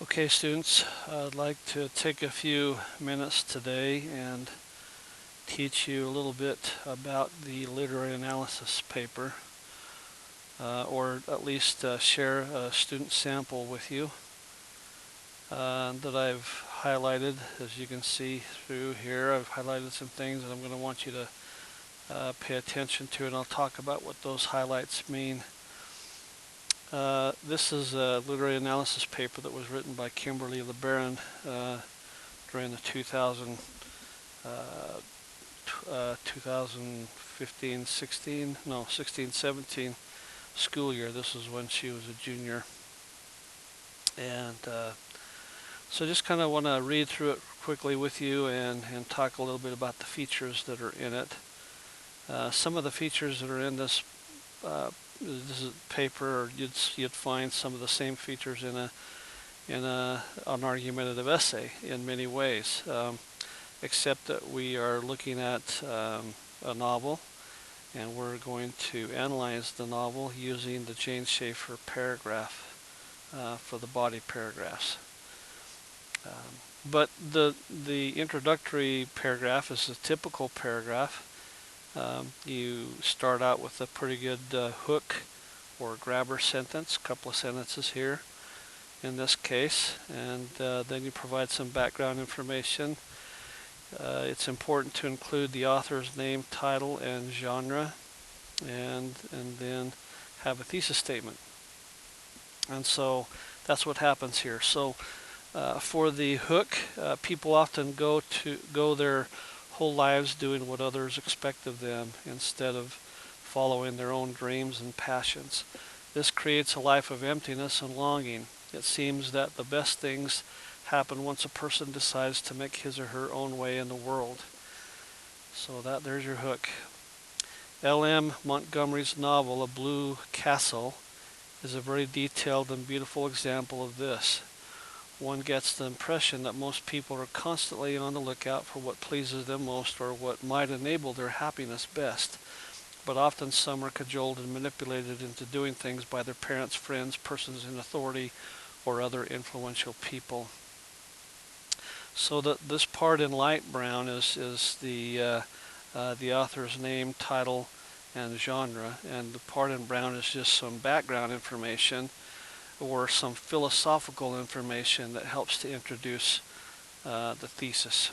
Okay, students, I'd like to take a few minutes today and teach you a little bit about the literary analysis paper, or at least share a student sample with you that I've highlighted. As you can see through here, I've highlighted some things that I'm going to want you to pay attention to, and I'll talk about what those highlights mean. This is a literary analysis paper that was written by Kimberly LeBaron during the 2015-16, no, 16-17 school year. This was when she was a junior. And so just kind of want to read through it quickly with you and talk a little bit about the features that are in it. Some of the features that are in this is paper, or you'd find some of the same features in an argumentative essay in many ways, except that we are looking at a novel, and we're going to analyze the novel using the Jane Schaefer paragraph for the body paragraphs. But the introductory paragraph is a typical paragraph. You start out with a pretty good hook or grabber sentence, a couple of sentences here in this case, and then you provide some background information. It's important to include the author's name, title, and genre, and then have a thesis statement. And so that's what happens here. So for the hook, people often go their whole lives doing what others expect of them instead of following their own dreams and passions. This creates a life of emptiness and longing. It seems that the best things happen once a person decides to make his or her own way in the world. So there's your hook. L.M. Montgomery's novel, A Blue Castle, is a very detailed and beautiful example of this. One gets the impression that most people are constantly on the lookout for what pleases them most or what might enable their happiness best. But often some are cajoled and manipulated into doing things by their parents, friends, persons in authority, or other influential people. So that this part in light brown is the author's name, title, and genre, and the part in brown is just some background information or some philosophical information that helps to introduce the thesis.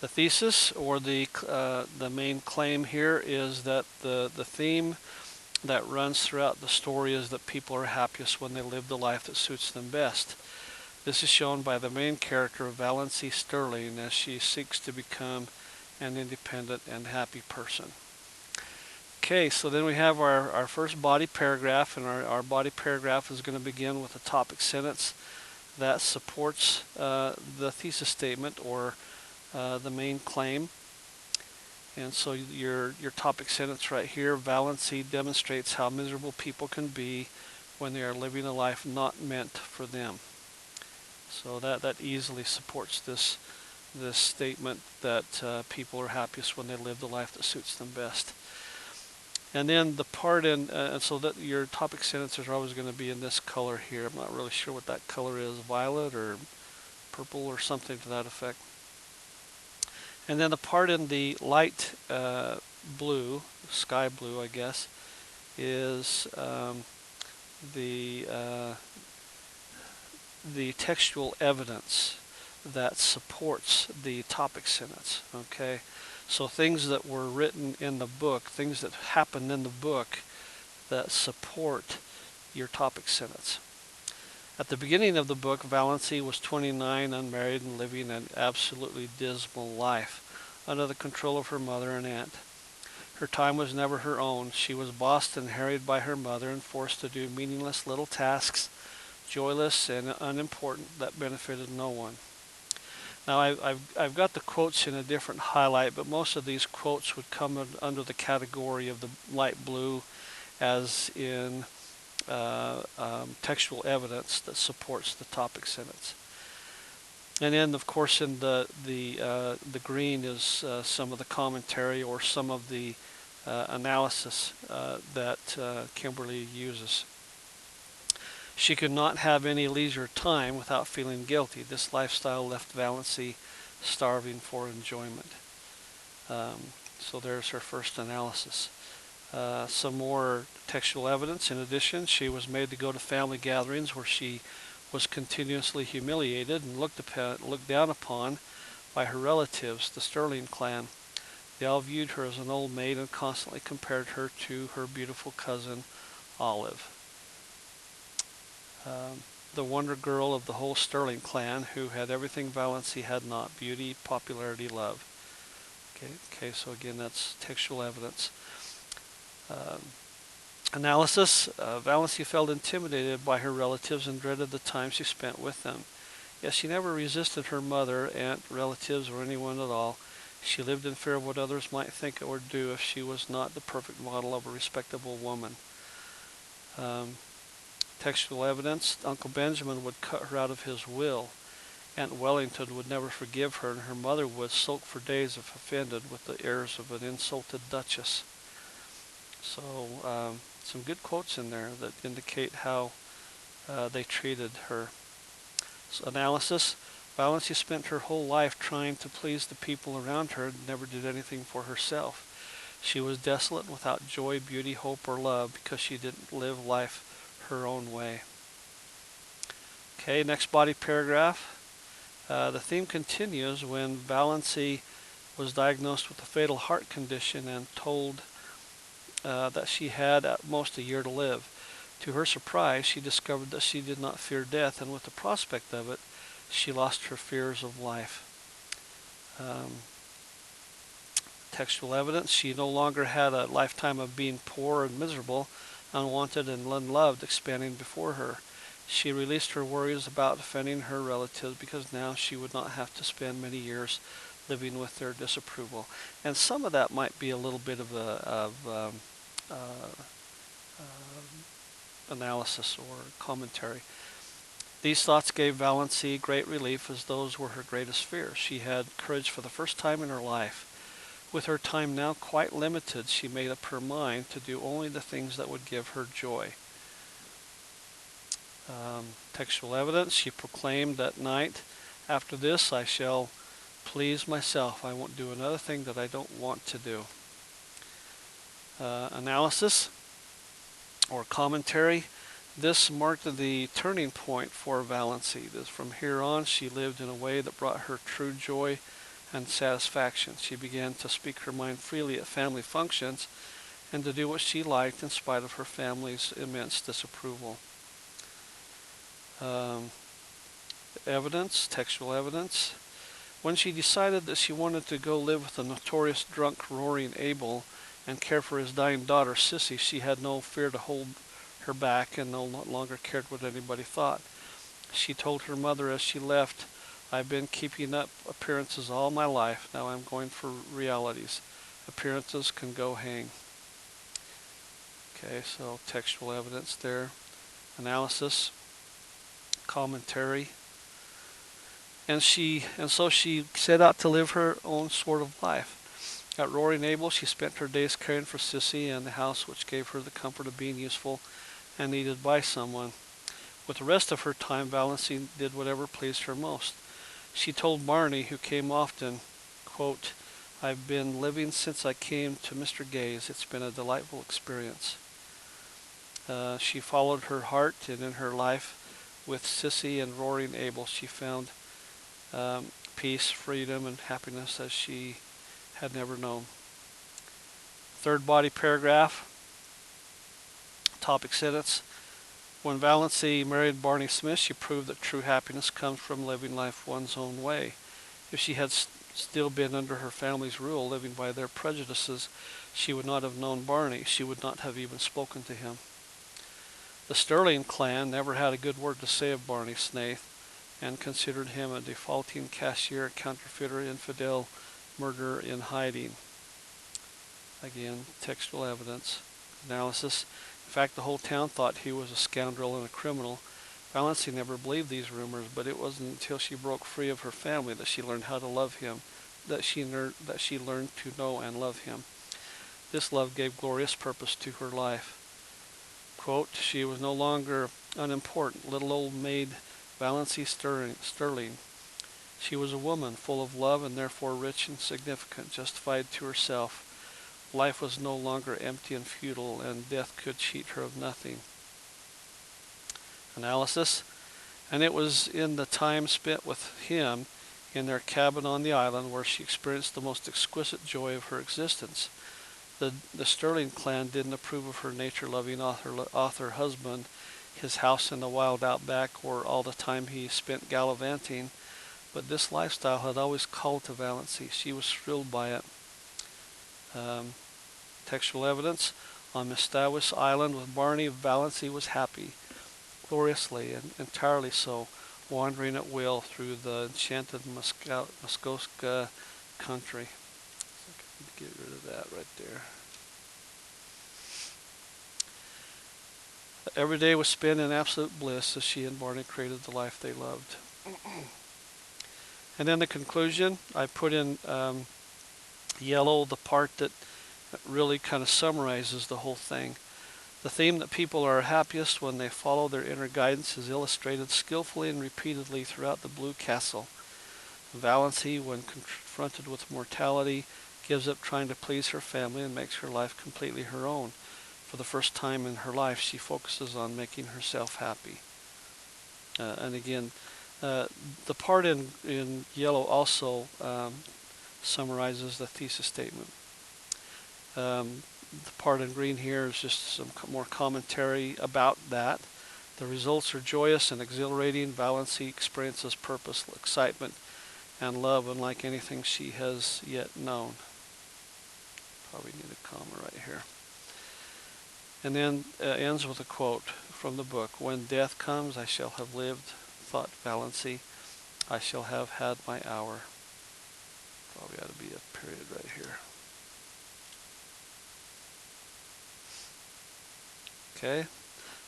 The thesis, or the main claim here, is that the theme that runs throughout the story is that people are happiest when they live the life that suits them best. This is shown by the main character, Valancy Sterling, as she seeks to become an independent and happy person. Okay, so then we have our first body paragraph, and our body paragraph is going to begin with a topic sentence that supports the thesis statement or the main claim. And so your topic sentence right here, Valancy demonstrates how miserable people can be when they are living a life not meant for them. So that easily supports this statement that people are happiest when they live the life that suits them best. And then the part in, so that your topic sentences are always going to be in this color here. I'm not really sure what that color is, violet or purple or something to that effect. And then the part in the light blue, sky blue, I guess, is the textual evidence that supports the topic sentence. Okay, so things that were written in the book, things that happened in the book that support your topic sentence. At the beginning of the book, Valancy was 29, unmarried, and living an absolutely dismal life under the control of her mother and aunt. Her time was never her own. She was bossed and harried by her mother and forced to do meaningless little tasks, joyless and unimportant, that benefited no one. Now I've got the quotes in a different highlight, but most of these quotes would come under the category of the light blue, as in textual evidence that supports the topic sentence. And then, of course, in the green is some of the commentary or some of the analysis that Kimberly uses. She could not have any leisure time without feeling guilty. This lifestyle left Valancy starving for enjoyment. So there's her first analysis. Some more textual evidence. In addition, she was made to go to family gatherings where she was continuously humiliated and looked down upon by her relatives, the Sterling clan. They all viewed her as an old maid and constantly compared her to her beautiful cousin, Olive. The wonder girl of the whole Sterling clan, who had everything Valancy had not: beauty, popularity, love. Okay, so again, that's textual evidence. Analysis. Valancy felt intimidated by her relatives and dreaded the time she spent with them. Yet she never resisted her mother, aunt, relatives, or anyone at all. She lived in fear of what others might think or do if she was not the perfect model of a respectable woman. Textual evidence. Uncle Benjamin would cut her out of his will. Aunt Wellington would never forgive her, and her mother would sulk for days if offended with the airs of an insulted duchess. So some good quotes in there that indicate how they treated her. So analysis. Valancy spent her whole life trying to please the people around her and never did anything for herself. She was desolate and without joy, beauty, hope, or love because she didn't live life her own way. Okay, next body paragraph. The theme continues when Valancy was diagnosed with a fatal heart condition and told that she had at most a year to live. To her surprise, she discovered that she did not fear death, and with the prospect of it, she lost her fears of life. Textual evidence. She no longer had a lifetime of being poor and miserable, unwanted and unloved expanding before her. She released her worries about offending her relatives because now she would not have to spend many years living with their disapproval. And some of that might be a little bit of analysis or commentary. These thoughts gave Valancy great relief, as those were her greatest fears. She had courage for the first time in her life. With her time now quite limited, she made up her mind to do only the things that would give her joy. Textual evidence. She proclaimed that night, "After this I shall please myself. I won't do another thing that I don't want to do." Analysis or commentary. This marked the turning point for Valancy. From here on, she lived in a way that brought her true joy and satisfaction. She began to speak her mind freely at family functions and to do what she liked in spite of her family's immense disapproval. Evidence, textual evidence. When she decided that she wanted to go live with the notorious drunk Roaring Abel and care for his dying daughter Sissy, she had no fear to hold her back and no longer cared what anybody thought. She told her mother as she left, "I've been keeping up appearances all my life. Now I'm going for realities. Appearances can go hang." Okay, so textual evidence there. Analysis, commentary. And so she set out to live her own sort of life. At Roaring Abel, she spent her days caring for Sissy and the house, which gave her the comfort of being useful and needed by someone. With the rest of her time, Valancy did whatever pleased her most. She told Barney, who came often, quote, "I've been living since I came to Mr. Gay's. It's been a delightful experience." She followed her heart, and in her life with Sissy and Roaring Abel, she found peace, freedom, and happiness as she had never known. Third body paragraph, topic sentence. When Valancy married Barney Smith, she proved that true happiness comes from living life one's own way. If she had still been under her family's rule, living by their prejudices, she would not have known Barney. She would not have even spoken to him. The Sterling clan never had a good word to say of Barney Snaith and considered him a defaulting cashier, counterfeiter, infidel, murderer in hiding. Again, textual evidence. Analysis. In fact, the whole town thought he was a scoundrel and a criminal. Valancy never believed these rumors, but it wasn't until she broke free of her family that she learned how to love him, that she learned to know and love him. This love gave glorious purpose to her life. Quote, "She was no longer unimportant little old maid Valancy Sterling. She was a woman full of love and therefore rich and significant, justified to herself. Life was no longer empty and futile, and death could cheat her of nothing. Analysis. And it was in the time spent with him in their cabin on the island where she experienced the most exquisite joy of her existence. The Sterling clan didn't approve of her nature-loving author husband, his house in the wild outback, or all the time he spent gallivanting, but this lifestyle had always called to Valancy. She was thrilled by it. Textual evidence. On Mistawis Island with Barney, Valancy was happy, gloriously and entirely so, wandering at will through the enchanted Muskoka country. Get rid of that right there. Every day was spent in absolute bliss as she and Barney created the life they loved. And then the conclusion, I put in yellow the part that really kind of summarizes the whole thing. The theme that people are happiest when they follow their inner guidance is illustrated skillfully and repeatedly throughout the Blue Castle. Valancy, when confronted with mortality, gives up trying to please her family and makes her life completely her own. For the first time in her life, she focuses on making herself happy. And again, the part in yellow also summarizes the thesis statement. The part in green here is just some more commentary about that. The results are joyous and exhilarating. Valancy experiences purpose, excitement, and love unlike anything she has yet known. Probably need a comma right here. And then ends with a quote from the book. When death comes, I shall have lived, thought Valancy. I shall have had my hour. Probably ought to be a period right here. Okay,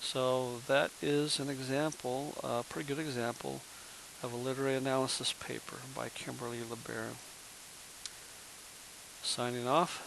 so that is an example, a pretty good example of a literary analysis paper by Kimberly LeBaron. Signing off.